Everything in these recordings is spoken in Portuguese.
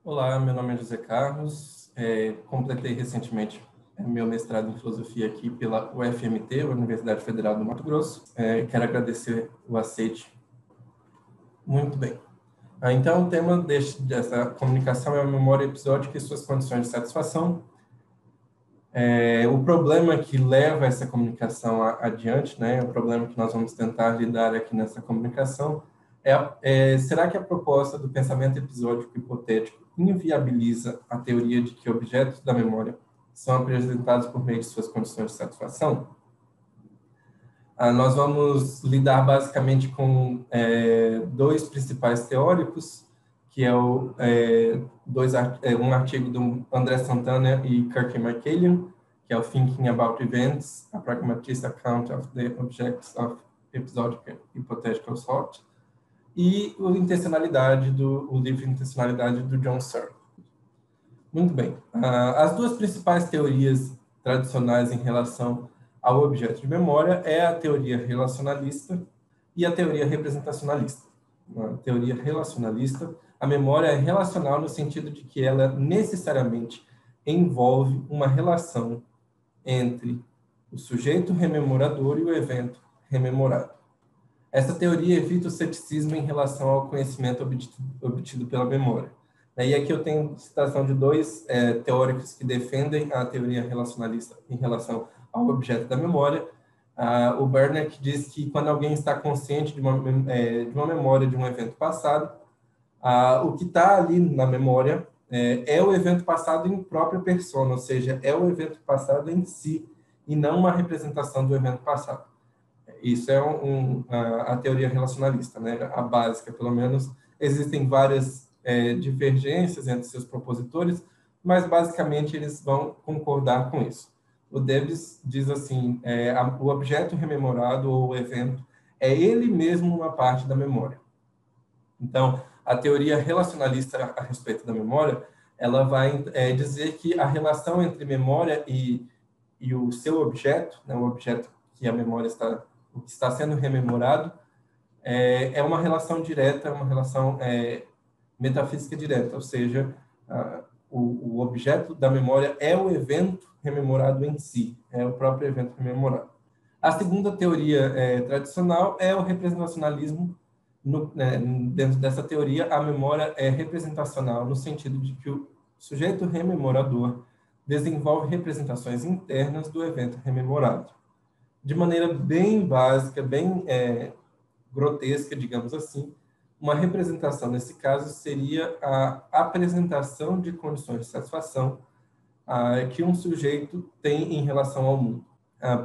Olá, meu nome é José Carlos, completei recentemente meu mestrado em filosofia aqui pela UFMT, Universidade Federal do Mato Grosso. Quero agradecer o aceite. Muito bem. Então, o tema dessa comunicação é a memória episódica e suas condições de satisfação. O problema que leva essa comunicação adiante, né, o problema que nós vamos tentar lidar aqui nessa comunicação, será que a proposta do pensamento episódico hipotético inviabiliza a teoria de que objetos da memória são apresentados por meio de suas condições de satisfação? Nós vamos lidar basicamente com dois principais teóricos, que é um artigo do André Santana e Kirk Kerckhoff, que é o Thinking About Events, a Pragmatist Account of the Objects of Episodic Hypothetical Thought, e o livro Intencionalidade do John Searle. Muito bem. As duas principais teorias tradicionais em relação ao objeto de memória é a teoria relacionalista e a teoria representacionalista. Na teoria relacionalista, a memória é relacional no sentido de que ela necessariamente envolve uma relação entre o sujeito rememorador e o evento rememorado. Essa teoria evita o ceticismo em relação ao conhecimento obtido pela memória. E aqui eu tenho citação de dois teóricos que defendem a teoria relacionalista em relação ao objeto da memória. O Bernert diz que quando alguém está consciente de uma memória de um evento passado, o que está ali na memória é o evento passado em própria persona, ou seja, é o evento passado em si, e não uma representação do evento passado. Isso é a teoria relacionalista, né? A básica, pelo menos. Existem várias divergências entre seus propositores, mas basicamente eles vão concordar com isso. O Debs diz assim, o objeto rememorado ou o evento é ele mesmo uma parte da memória. Então, a teoria relacionalista a respeito da memória, ela vai dizer que a relação entre memória e o seu objeto, né, o objeto que a memória está sendo rememorado, é uma relação direta, uma relação metafísica direta, ou seja, o objeto da memória é o evento rememorado em si, é o próprio evento rememorado. A segunda teoria tradicional é o representacionalismo. Dentro dessa teoria, a memória é representacional no sentido de que o sujeito rememorador desenvolve representações internas do evento rememorado. De maneira bem básica, bem grotesca, digamos assim, uma representação, nesse caso, seria a apresentação de condições de satisfação que um sujeito tem em relação ao mundo.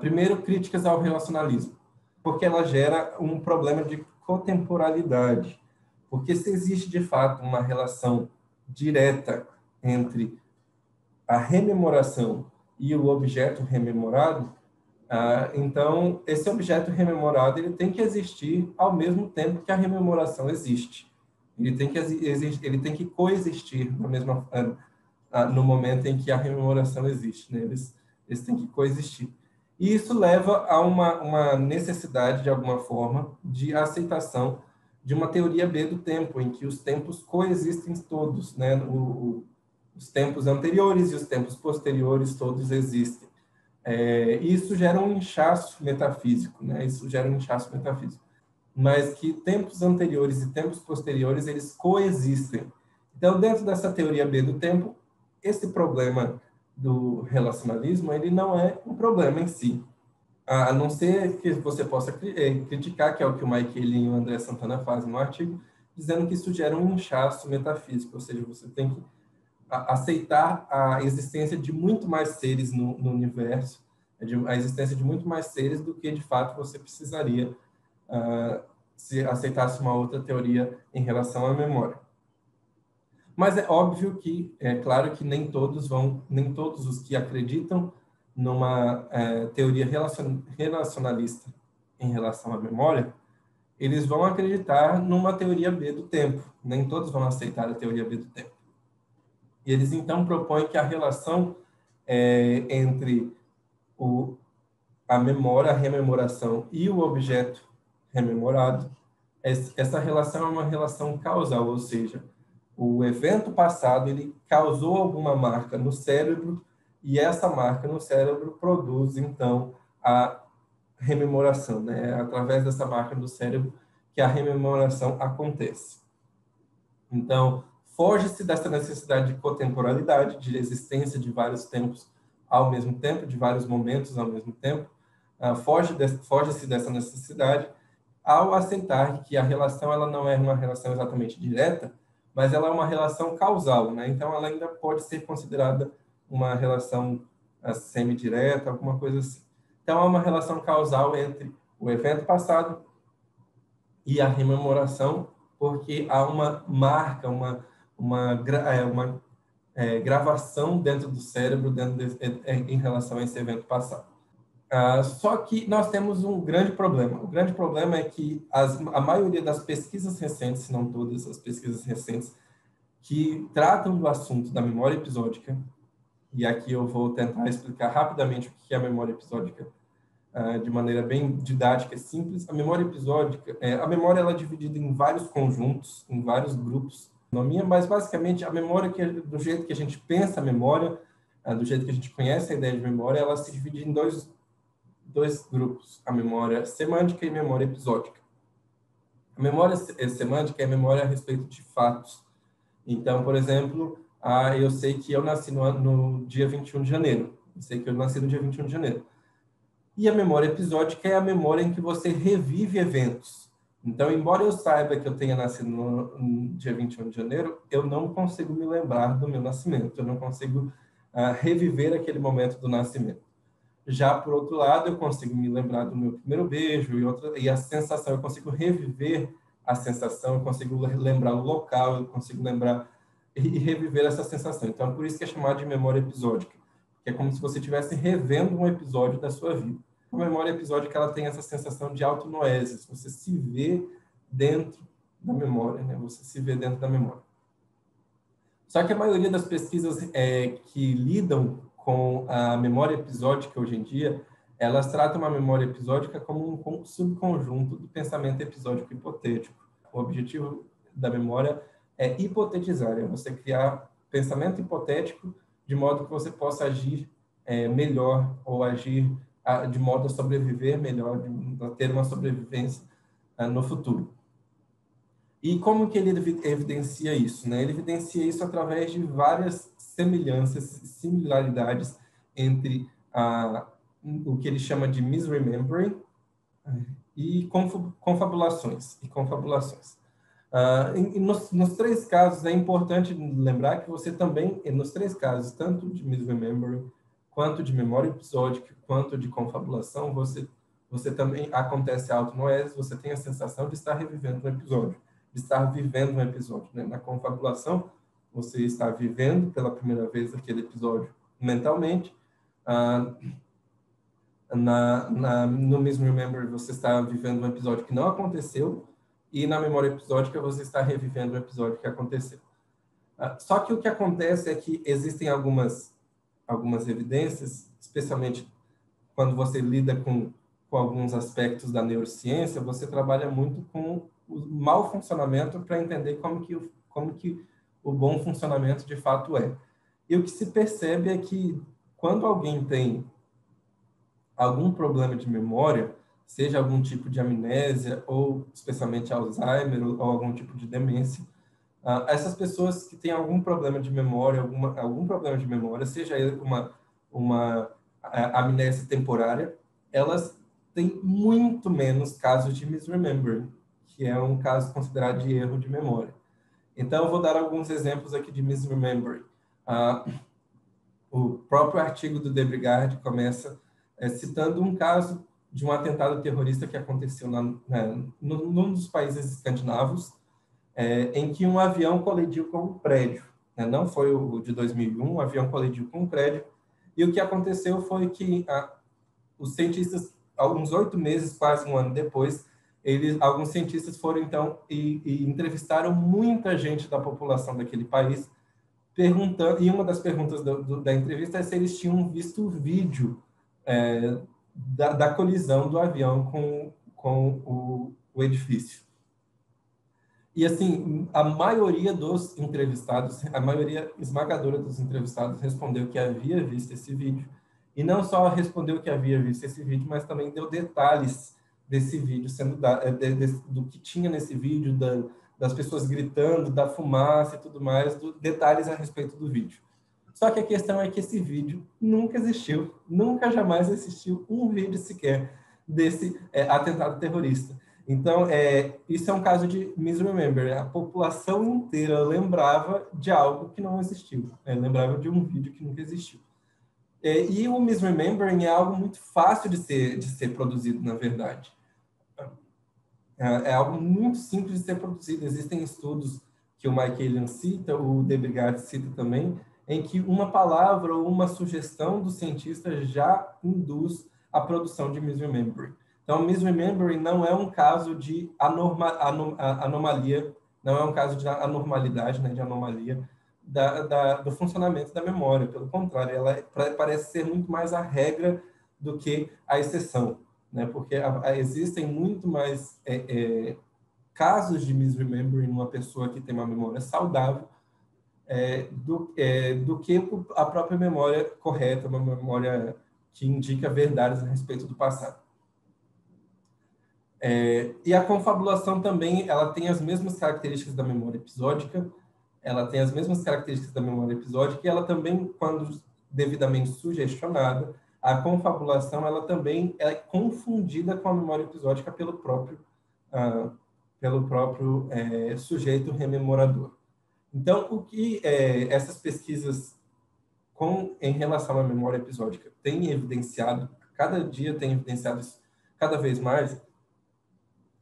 Primeiro, críticas ao relacionalismo, porque ela gera um problema de contemporaneidade. Porque se existe, de fato, uma relação direta entre a rememoração e o objeto rememorado, então, esse objeto rememorado ele tem que existir ao mesmo tempo que a rememoração existe. Ele tem que coexistir no momento em que a rememoração existe. Né? Eles têm que coexistir. E isso leva a uma necessidade, de alguma forma, de aceitação de uma teoria B do tempo, em que os tempos coexistem todos. Né? Os tempos anteriores e os tempos posteriores todos existem. Isso gera um inchaço metafísico, né? Isso gera um inchaço metafísico. Mas que tempos anteriores e tempos posteriores, eles coexistem. Então, dentro dessa teoria B do tempo, esse problema do relacionalismo, ele não é um problema em si. A não ser que você possa criticar, que é o que o Mike Ely e o André Santana fazem no artigo, dizendo que isso gera um inchaço metafísico, ou seja, você tem que aceitar a existência de muito mais seres no universo, a existência de muito mais seres do que, de fato, você precisaria se aceitasse uma outra teoria em relação à memória. Mas é óbvio que, claro que nem todos os que acreditam numa teoria relacionalista em relação à memória, eles vão acreditar numa teoria B do tempo. Nem todos vão aceitar a teoria B do tempo. E eles, então, propõem que a relação entre a memória, a rememoração e o objeto rememorado, essa relação é uma relação causal, ou seja, o evento passado ele causou alguma marca no cérebro e essa marca no cérebro produz, então, a rememoração, né? É através dessa marca no cérebro que a rememoração acontece. Então, foge-se dessa necessidade de cotemporalidade, de existência de vários tempos ao mesmo tempo, de vários momentos ao mesmo tempo. Foge-se dessa necessidade ao aceitar que a relação ela não é uma relação exatamente direta, mas ela é uma relação causal, né? Então, ela ainda pode ser considerada uma relação semidireta, alguma coisa assim. Então, há uma relação causal entre o evento passado e a rememoração, porque há uma marca, uma gravação dentro do cérebro em relação a esse evento passado. Só que nós temos um grande problema. O grande problema é que a maioria das pesquisas recentes, se não todas as pesquisas recentes, que tratam do assunto da memória episódica, e aqui eu vou tentar explicar rapidamente o que é a memória episódica, de maneira bem didática e simples. A memória episódica, a memória ela é dividida em vários conjuntos, em vários grupos, mas basicamente a memória, do jeito que a gente pensa a memória, do jeito que a gente conhece a ideia de memória, ela se divide em dois grupos, a memória semântica e a memória episódica. A memória semântica é a memória a respeito de fatos. Então, por exemplo, eu sei que eu nasci no dia 21 de janeiro. Eu sei que eu nasci no dia 21 de janeiro. E a memória episódica é a memória em que você revive eventos. Então, embora eu saiba que eu tenha nascido no dia 21 de janeiro, eu não consigo me lembrar do meu nascimento. Eu não consigo reviver aquele momento do nascimento. Já, por outro lado, eu consigo me lembrar do meu primeiro beijo e a sensação, eu consigo reviver a sensação, eu consigo lembrar o local, eu consigo lembrar e reviver essa sensação. Então, por isso que é chamado de memória episódica, que é como se você estivesse revendo um episódio da sua vida. A memória episódica, ela tem essa sensação de autonoesis, você se vê dentro da memória, né? Você se vê dentro da memória. Só que a maioria das pesquisas que lidam com a memória episódica hoje em dia, elas tratam a memória episódica como um subconjunto do pensamento episódico hipotético. O objetivo da memória é hipotetizar, é você criar pensamento hipotético de modo que você possa agir melhor ou agir de modo a sobreviver melhor, a ter uma sobrevivência no futuro. E como que ele evidencia isso, né? Ele evidencia isso através de várias semelhanças, similaridades entre o que ele chama de misremembering e confabulações. Nos três casos, é importante lembrar que você também, nos três casos, tanto de misremembering, quanto de memória episódica, quanto de confabulação, você também acontece autonoese, você tem a sensação de estar revivendo um episódio, de estar vivendo um episódio, né? Na confabulação, você está vivendo pela primeira vez aquele episódio mentalmente. No misremembering, você está vivendo um episódio que não aconteceu, e na memória episódica você está revivendo o episódio que aconteceu. Só que o que acontece é que existem algumas evidências, especialmente quando você lida com alguns aspectos da neurociência, você trabalha muito com o mau funcionamento para entender como que o bom funcionamento de fato é. E o que se percebe é que quando alguém tem algum problema de memória, seja algum tipo de amnésia, ou especialmente Alzheimer, ou algum tipo de demência, essas pessoas que têm algum problema de memória, algum problema de memória, seja uma amnésia temporária, elas têm muito menos casos de misremembering, que é um caso considerado de erro de memória. Então, eu vou dar alguns exemplos aqui de misremembering. O próprio artigo do Debrigard começa citando um caso de um atentado terrorista que aconteceu num dos países escandinavos, em que um avião colidiu com um prédio. Não foi o de 2001, um avião colidiu com um prédio, e o que aconteceu foi que os cientistas, alguns 8 meses, quase um ano depois, alguns cientistas foram, então, e entrevistaram muita gente da população daquele país, perguntando, e uma das perguntas da entrevista é se eles tinham visto o vídeo da colisão do avião com o edifício. E, assim, a maioria dos entrevistados, a maioria esmagadora dos entrevistados respondeu que havia visto esse vídeo. E não só respondeu que havia visto esse vídeo, mas também deu detalhes desse vídeo, do que tinha nesse vídeo, das pessoas gritando, da fumaça e tudo mais, detalhes a respeito do vídeo. Só que a questão é que esse vídeo nunca existiu, nunca jamais existiu um vídeo sequer desse atentado terrorista. Então, isso é um caso de misremember. A população inteira lembrava de algo que não existiu, lembrava de um vídeo que nunca existiu. E o misremembering é algo muito fácil de ser produzido, na verdade. É algo muito simples de ser produzido. Existem estudos que o Mike Allen cita, o De Brigard cita também, em que uma palavra ou uma sugestão do cientista já induz a produção de misremembering. Então, misremembering não é um caso de anomalia, não é um caso de anormalidade, né, de anomalia do funcionamento da memória. Pelo contrário, ela parece ser muito mais a regra do que a exceção, né, porque existem muito mais casos de misremembering numa pessoa que tem uma memória saudável do que a própria memória correta, uma memória que indica verdades a respeito do passado. E a confabulação também, ela tem as mesmas características da memória episódica, ela tem as mesmas características da memória episódica e ela também, quando devidamente sugestionada, a confabulação, ela também é confundida com a memória episódica pelo próprio sujeito rememorador. Então, o que essas pesquisas em relação à memória episódica têm evidenciado, cada dia tem evidenciado isso cada vez mais,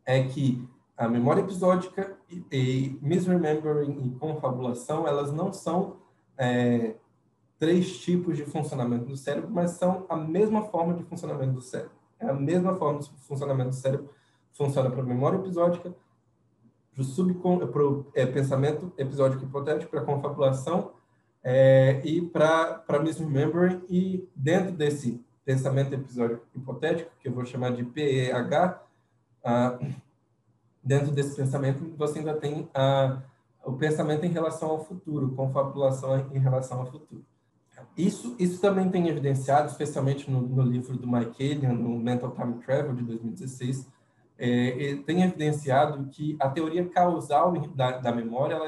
é que a memória episódica e misremembering e confabulação, elas não são três tipos de funcionamento do cérebro, mas são a mesma forma de funcionamento do cérebro. É a mesma forma de funcionamento do cérebro, funciona para a memória episódica, para o pensamento episódico hipotético, para a confabulação e para misremembering. E dentro desse pensamento episódico hipotético, que eu vou chamar de PEH, dentro desse pensamento você ainda tem o pensamento em relação ao futuro, confabulação em relação ao futuro. Isso também tem evidenciado, especialmente no livro do Mike Allen, no Mental Time Travel, de 2016, tem evidenciado que a teoria causal da memória,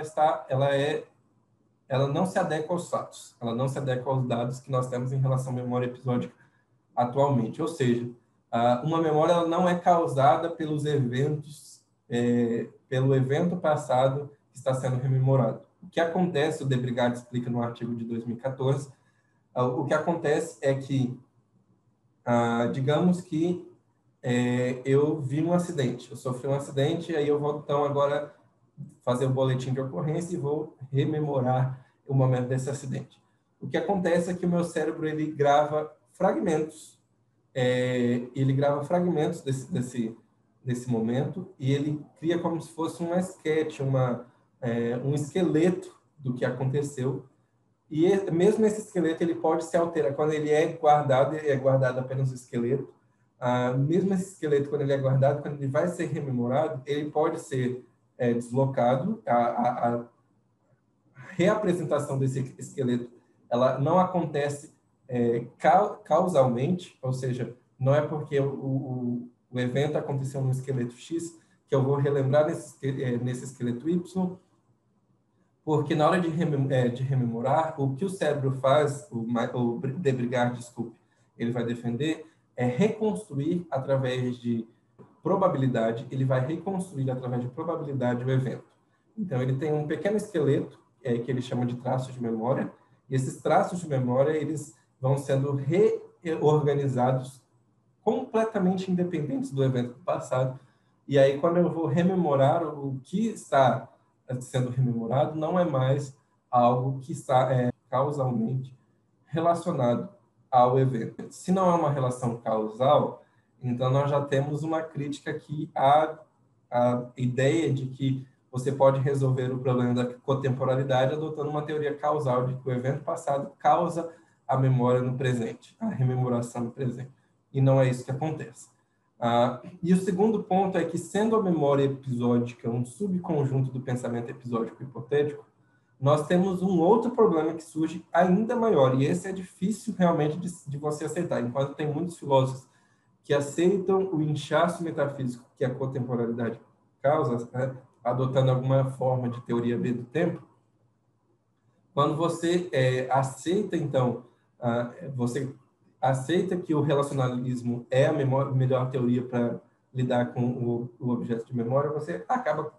ela não se adequa aos fatos, ela não se adequa aos dados que nós temos em relação à memória episódica atualmente. Ou seja, uma memória ela não é causada pelos eventos, pelo evento passado que está sendo rememorado. O que acontece, o De Brigard explica no artigo de 2014, o que acontece é que, digamos que eu vi um acidente, eu sofri um acidente, aí eu vou, então, agora fazer o boletim de ocorrência e vou rememorar o momento desse acidente. O que acontece é que o meu cérebro, ele grava fragmentos, desse momento, e ele cria como se fosse um esquete, um esqueleto do que aconteceu. E mesmo esse esqueleto, ele pode se alterar. Quando ele é guardado apenas o esqueleto. Mesmo esse esqueleto, quando ele é guardado, quando ele vai ser rememorado, ele pode ser deslocado. A reapresentação desse esqueleto, ela não acontece causalmente, ou seja, não é porque o evento aconteceu no esqueleto X que eu vou relembrar nesse esqueleto Y, porque na hora de rememorar, o que o cérebro faz, o De Brigard, desculpe, ele vai defender, é reconstruir através de probabilidade, ele vai reconstruir através de probabilidade o evento. Então, ele tem um pequeno esqueleto, que ele chama de traços de memória, e esses traços de memória, eles vão sendo reorganizados completamente independentes do evento passado, e aí quando eu vou rememorar o que está sendo rememorado, não é mais algo que está causalmente relacionado ao evento. Se não é uma relação causal, então nós já temos uma crítica aqui à ideia de que você pode resolver o problema da contemporaneidade adotando uma teoria causal de que o evento passado causa a memória no presente, a rememoração no presente. E não é isso que acontece. E o segundo ponto é que, sendo a memória episódica um subconjunto do pensamento episódico hipotético, nós temos um outro problema que surge ainda maior, e esse é difícil realmente de você aceitar. Enquanto tem muitos filósofos que aceitam o inchaço metafísico que a contemporaneidade causa, né, adotando alguma forma de teoria B do tempo, quando você aceita, então, você aceita que o relacionalismo é a melhor teoria para lidar com o objeto de memória, você acaba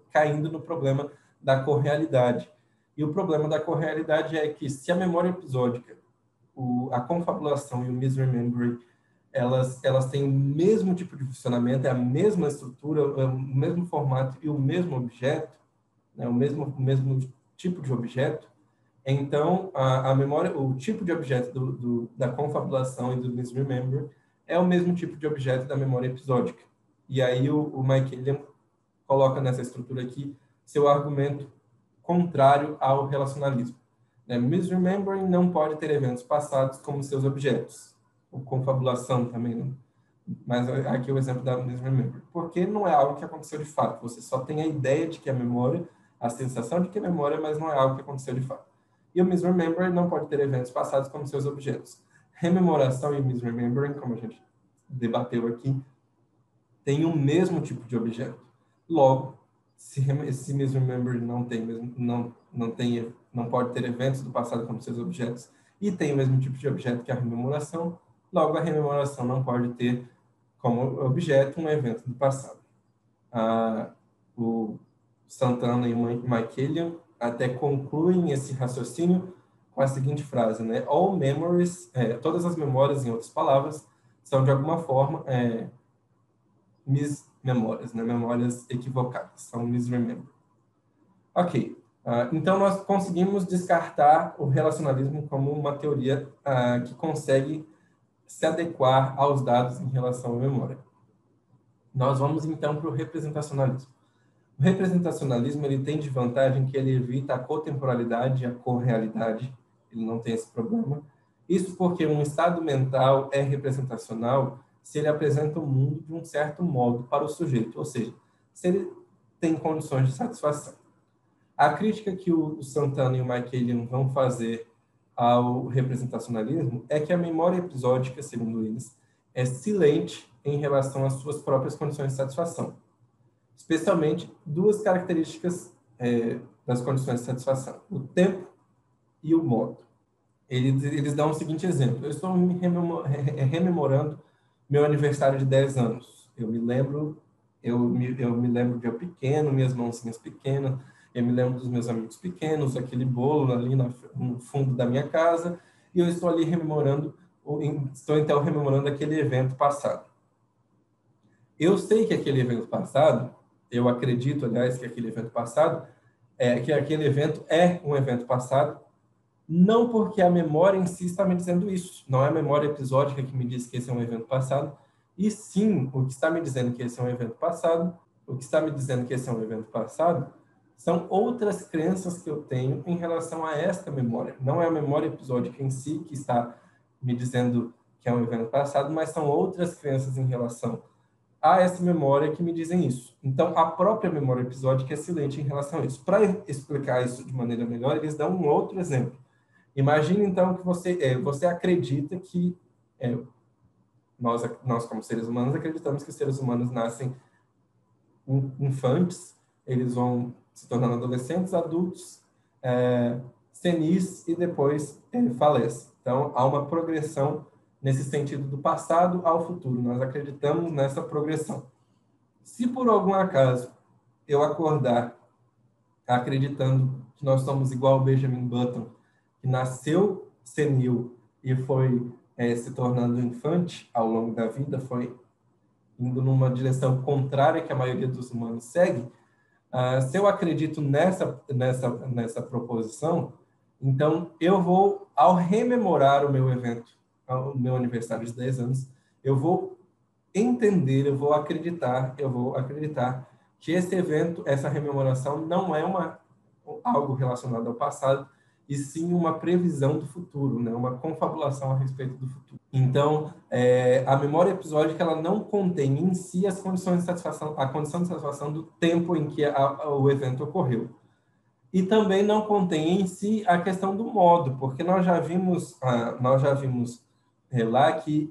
caindo no problema da correalidade. E o problema da correalidade é que, se a memória episódica, a confabulação e o misremembering, elas têm o mesmo tipo de funcionamento, é a mesma estrutura, é o mesmo formato e o mesmo objeto, né, o mesmo tipo de objeto, então a memória, o tipo de objeto da confabulação e do misremembering é o mesmo tipo de objeto da memória episódica. E aí o Michaelian coloca nessa estrutura aqui seu argumento contrário ao relacionalismo. Misremembering não pode ter eventos passados como seus objetos. Ou confabulação também, né? Mas aqui é o exemplo da misremembering. Porque não é algo que aconteceu de fato. Você só tem a ideia de que é memória, a sensação de que é memória, mas não é algo que aconteceu de fato. E o misremembering não pode ter eventos passados como seus objetos. Rememoração e misremembering, como a gente debateu aqui, tem o mesmo tipo de objeto. Logo, se misremembering não pode ter eventos do passado como seus objetos e tem o mesmo tipo de objeto que a rememoração, logo a rememoração não pode ter como objeto um evento do passado. O Santana e o Michaelian até concluem esse raciocínio com a seguinte frase, né? All memories, todas as memórias, em outras palavras, são de alguma forma mismemórias, né? Memórias equivocadas, são misremembered. Ok, então nós conseguimos descartar o relacionalismo como uma teoria que consegue se adequar aos dados em relação à memória. Nós vamos então para o representacionalismo. O representacionalismo ele tem de vantagem que ele evita a cotemporalidade e a correalidade, ele não tem esse problema. Isso porque um estado mental é representacional se ele apresenta o mundo de um certo modo para o sujeito, ou seja, se ele tem condições de satisfação. A crítica que o Santana e o Michaelian vão fazer ao representacionalismo é que a memória episódica, segundo eles, é silente em relação às suas próprias condições de satisfação. Especialmente duas características das condições de satisfação: o tempo e o modo. Eles dão o seguinte exemplo: eu estou rememorando meu aniversário de 10 anos. Eu me lembro de eu pequeno, minhas mãozinhas pequenas, eu me lembro dos meus amigos pequenos, aquele bolo ali no fundo da minha casa, e eu estou ali estou então rememorando aquele evento passado. Eu sei que aquele evento passado, eu acredito, aliás, que aquele evento passado, que aquele evento é um evento passado, não porque a memória em si está me dizendo isso, não é a memória episódica que me diz que esse é um evento passado, e sim, o que está me dizendo que esse é um evento passado, são outras crenças que eu tenho em relação a esta memória. Não é a memória episódica em si que está me dizendo que é um evento passado, mas são outras crenças em relação a essa memória que me dizem isso. Então, a própria memória episódica é silente em relação a isso. Para explicar isso de maneira melhor, eles dão um outro exemplo. Imagine, então, que você acredita que nós, como seres humanos, acreditamos que os seres humanos nascem infantes, eles vão se tornando adolescentes, adultos, senis e depois falecem. Então, há uma progressão nesse sentido do passado ao futuro. Nós acreditamos nessa progressão. Se por algum acaso eu acordar acreditando que nós somos igual ao Benjamin Button, que nasceu senil e foi se tornando infante ao longo da vida, foi indo numa direção contrária que a maioria dos humanos segue, se eu acredito nessa proposição, então eu vou, ao rememorar o meu evento, o meu aniversário de 10 anos, eu vou entender, eu vou acreditar que esse evento, essa rememoração não é algo relacionado ao passado e sim uma previsão do futuro, né? Uma confabulação a respeito do futuro. Então, a memória episódica ela não contém em si as condições de satisfação, a condição de satisfação do tempo em que o evento ocorreu. E também não contém em si a questão do modo, porque nós já vimos lá que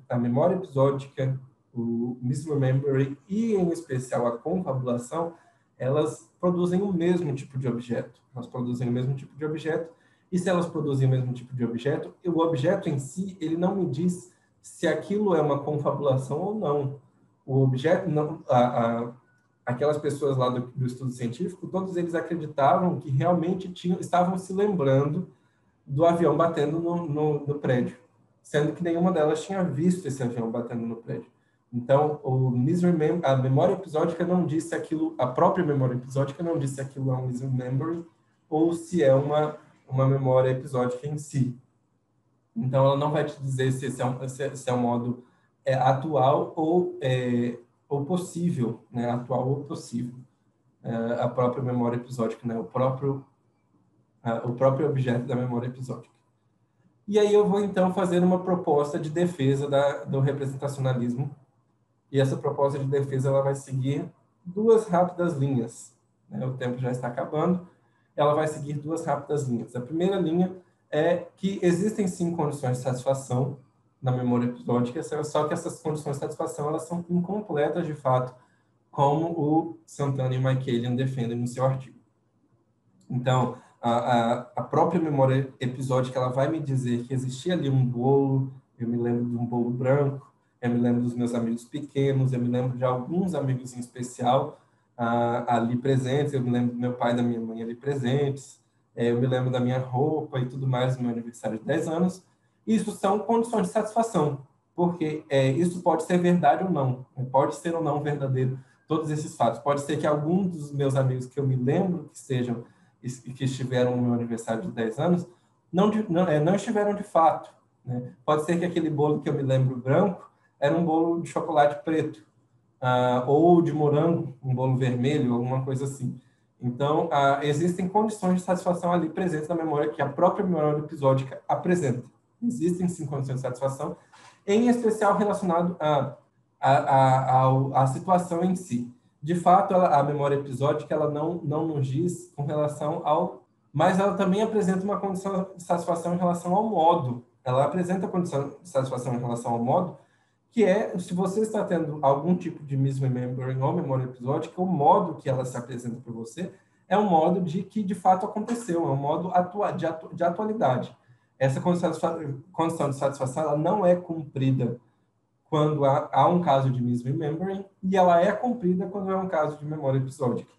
a memória episódica, o misremembering e, em especial, a confabulação, elas produzem o mesmo tipo de objeto. Elas produzem o mesmo tipo de objeto, e se elas produzem o mesmo tipo de objeto, o objeto em si, ele não me diz se aquilo é uma confabulação ou não. O objeto, não, aquelas pessoas lá do estudo científico, todos eles acreditavam que realmente estavam se lembrando do avião batendo no prédio, sendo que nenhuma delas tinha visto esse avião batendo no prédio. Então, a memória episódica não disse aquilo, a própria memória episódica não disse se aquilo é um misremembering ou se é uma memória episódica em si. Então, ela não vai te dizer se é um modo atual ou possível, né? Atual ou possível. A própria memória episódica, né? O próprio objeto da memória episódica. E aí eu vou, então, fazer uma proposta de defesa do representacionalismo. E essa proposta de defesa ela vai seguir duas rápidas linhas. Né? O tempo já está acabando. Ela vai seguir duas rápidas linhas. A primeira linha é que existem, sim, condições de satisfação na memória episódica, só que essas condições de satisfação elas são incompletas, de fato, como o Santana e o Michaelian defendem no seu artigo. Então, a própria memória episódica ela vai me dizer que existia ali um bolo, eu me lembro de um bolo branco, eu me lembro dos meus amigos pequenos, eu me lembro de alguns amigos em especial ali presentes, eu me lembro do meu pai e da minha mãe ali presentes, eu me lembro da minha roupa e tudo mais no meu aniversário de 10 anos. Isso são condições de satisfação, porque isso pode ser verdade ou não, pode ser ou não verdadeiro, todos esses fatos. Pode ser que alguns dos meus amigos que eu me lembro que estiveram no meu aniversário de 10 anos, não estiveram de fato. Né? Pode ser que aquele bolo que eu me lembro branco era um bolo de chocolate preto, ou de morango, um bolo vermelho, alguma coisa assim. Então, existem condições de satisfação ali presentes na memória que a própria memória episódica apresenta. Existem, sim, condições de satisfação, em especial relacionado à situação em si. De fato, a memória episódica ela não nos diz com relação ao... Mas ela também apresenta uma condição de satisfação em relação ao modo. Ela apresenta a condição de satisfação em relação ao modo, que é, se você está tendo algum tipo de misremembering ou memória episódica, o modo que ela se apresenta para você é um modo de que, de fato, aconteceu, é um modo de atualidade. Essa condição de satisfação ela não é cumprida quando há um caso de misremembering, e ela é cumprida quando é um caso de memória episódica.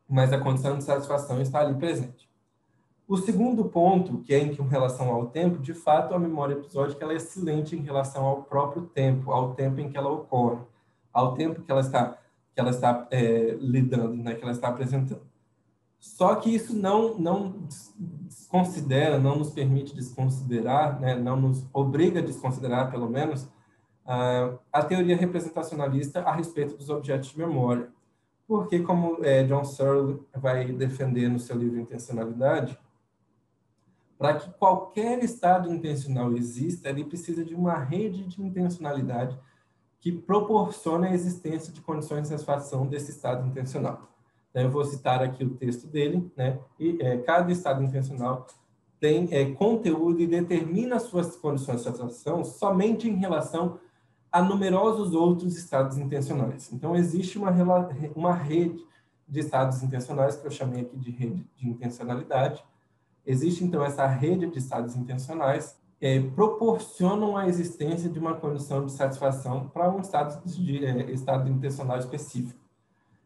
Mas a condição de satisfação está ali presente. O segundo ponto, que é em relação ao tempo, de fato, a memória episódica ela é excelente em relação ao próprio tempo, ao tempo em que ela ocorre, ao tempo que ela está lidando, né, que ela está apresentando. Só que isso não desconsidera, não nos permite desconsiderar, né, não nos obriga a desconsiderar, pelo menos, a teoria representacionalista a respeito dos objetos de memória. Porque, como John Searle vai defender no seu livro Intencionalidade, para que qualquer estado intencional exista, ele precisa de uma rede de intencionalidade que proporcione a existência de condições de satisfação desse estado intencional. Então, eu vou citar aqui o texto dele, né? E cada estado intencional tem conteúdo e determina suas condições de satisfação somente em relação a numerosos outros estados intencionais. Então, existe uma rede de estados intencionais, que eu chamei aqui de rede de intencionalidade. Existe, então, essa rede de estados intencionais que proporcionam a existência de uma condição de satisfação para um estado intencional específico.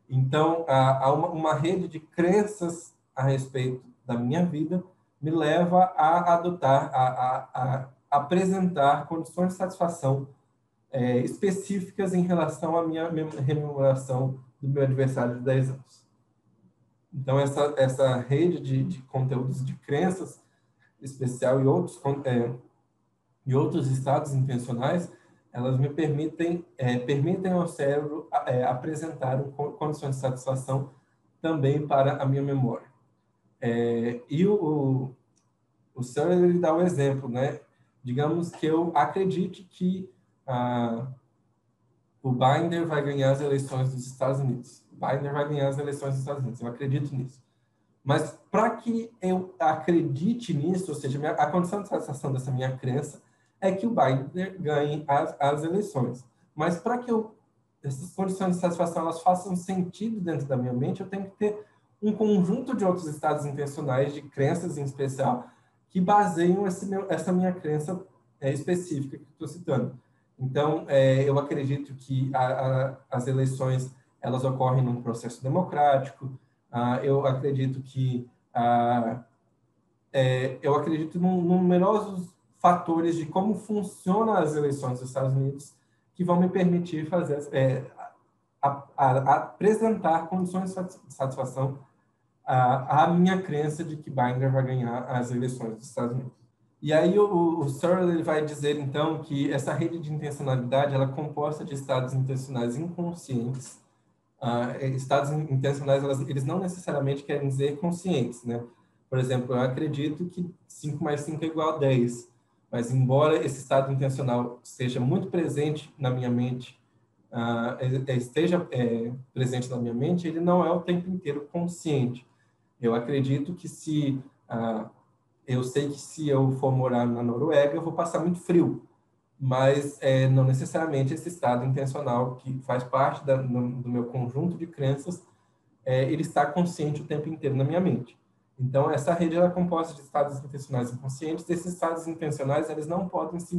Então, há uma rede de crenças a respeito da minha vida me leva a adotar, a apresentar condições de satisfação específicas em relação à minha rememoração do meu aniversário de 10 anos. Então, essa rede de conteúdos de crenças especial e outros estados intencionais, elas me permitem ao cérebro apresentar condições de satisfação também para a minha memória. o Searle ele dá o exemplo, né? Digamos que eu acredite que o Binder vai ganhar as eleições dos Estados Unidos. O Binder vai ganhar as eleições dos Estados Unidos. Eu acredito nisso. Mas para que eu acredite nisso, ou seja, a condição de satisfação dessa minha crença é que o Binder ganhe as eleições. Mas para que essas condições de satisfação elas façam sentido dentro da minha mente, eu tenho que ter um conjunto de outros estados intencionais, de crenças em especial, que baseiam essa minha crença específica que estou citando. Então, eu acredito que as eleições elas ocorrem num processo democrático. Eu acredito que eu acredito em numerosos fatores de como funcionam as eleições dos Estados Unidos que vão me permitir fazer apresentar condições de satisfação à minha crença de que Binder vai ganhar as eleições dos Estados Unidos. E aí o Searle ele vai dizer, então, que essa rede de intencionalidade ela é composta de estados intencionais inconscientes. Estados intencionais, eles não necessariamente querem dizer conscientes, né? Por exemplo, eu acredito que 5 mais 5 é igual a 10, mas embora esse estado intencional seja muito presente na minha mente, esteja presente na minha mente, ele não é o tempo inteiro consciente. Eu acredito que eu sei que se eu for morar na Noruega, eu vou passar muito frio, mas não necessariamente esse estado intencional, que faz parte do meu conjunto de crenças, ele está consciente o tempo inteiro na minha mente. Então, essa rede ela é composta de estados intencionais inconscientes. Esses estados intencionais eles não podem se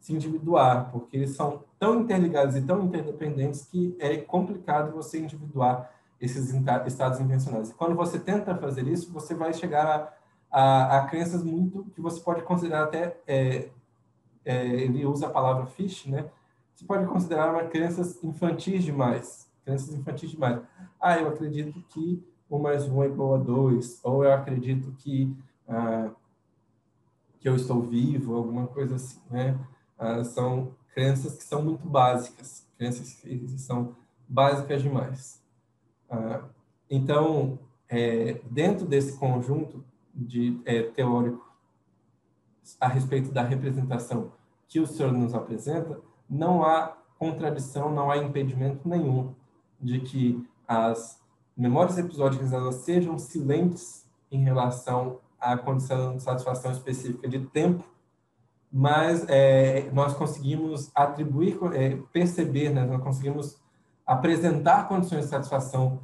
individuar, porque eles são tão interligados e tão interdependentes que é complicado você individuar esses estados intencionais. E quando você tenta fazer isso, você vai chegar a crenças muito que você pode considerar até ele usa a palavra fish, né? Você pode considerar uma crenças infantis demais. Crenças infantis demais. Eu acredito que 1 mais 1 é igual a 2. Ou eu acredito que eu estou vivo, alguma coisa assim, né? São crenças que são muito básicas. Crenças que são básicas demais. Então, dentro desse conjunto de teórico a respeito da representação que o senhor nos apresenta, não há contradição, não há impedimento nenhum de que as memórias episódicas elas sejam silentes em relação à condição de satisfação específica de tempo, mas nós conseguimos atribuir, perceber, né, nós conseguimos apresentar condições de satisfação,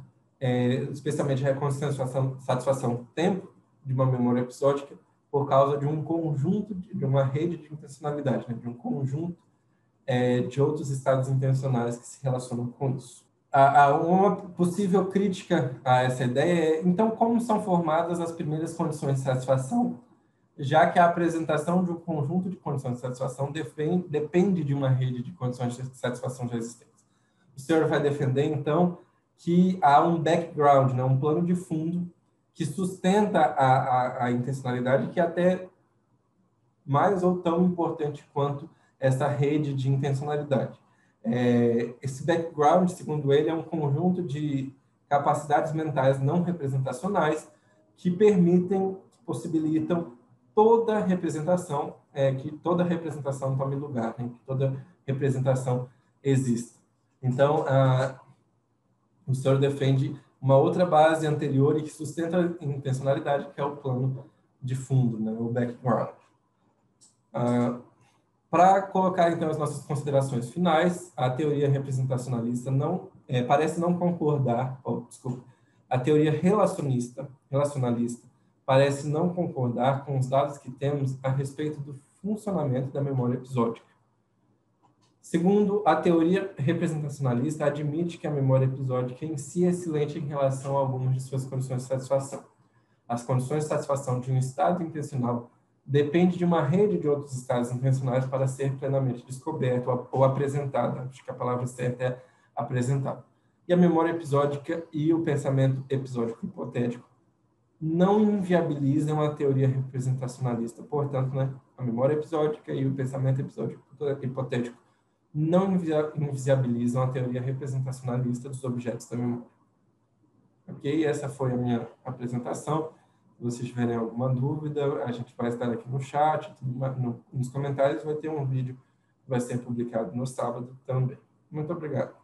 especialmente a condição de satisfação tempo de uma memória episódica, por causa de um conjunto, de uma rede de intencionalidade, né? De um conjunto de outros estados intencionais que se relacionam com isso. Uma possível crítica a essa ideia é, então, como são formadas as primeiras condições de satisfação, já que a apresentação de um conjunto de condições de satisfação depende de uma rede de condições de satisfação já existentes. O senhor vai defender, então, que há um background, né? Um plano de fundo que sustenta a intencionalidade, que é até mais ou tão importante quanto essa rede de intencionalidade. Esse background, segundo ele, é um conjunto de capacidades mentais não representacionais que possibilitam toda representação, que toda representação tome lugar, né? Que toda representação exista. Então, o senhor defende uma outra base anterior e que sustenta a intencionalidade, que é o plano de fundo, né, o background. Para colocar, então, as nossas considerações finais, a teoria representacionalista parece não concordar, a teoria relacionalista parece não concordar com os dados que temos a respeito do funcionamento da memória episódica. Segundo, a teoria representacionalista admite que a memória episódica em si é excelente em relação a algumas de suas condições de satisfação. As condições de satisfação de um estado intencional dependem de uma rede de outros estados intencionais para ser plenamente descoberto ou apresentada. Acho que a palavra certa é apresentada. E a memória episódica e o pensamento episódico hipotético não inviabilizam a teoria representacionalista. Portanto, né, a memória episódica e o pensamento episódico hipotético não invisibilizam a teoria representacionalista dos objetos da memória. Ok? Essa foi a minha apresentação. Se vocês tiverem alguma dúvida, a gente vai estar aqui no chat, nos comentários vai ter um vídeo que vai ser publicado no sábado também. Muito obrigado.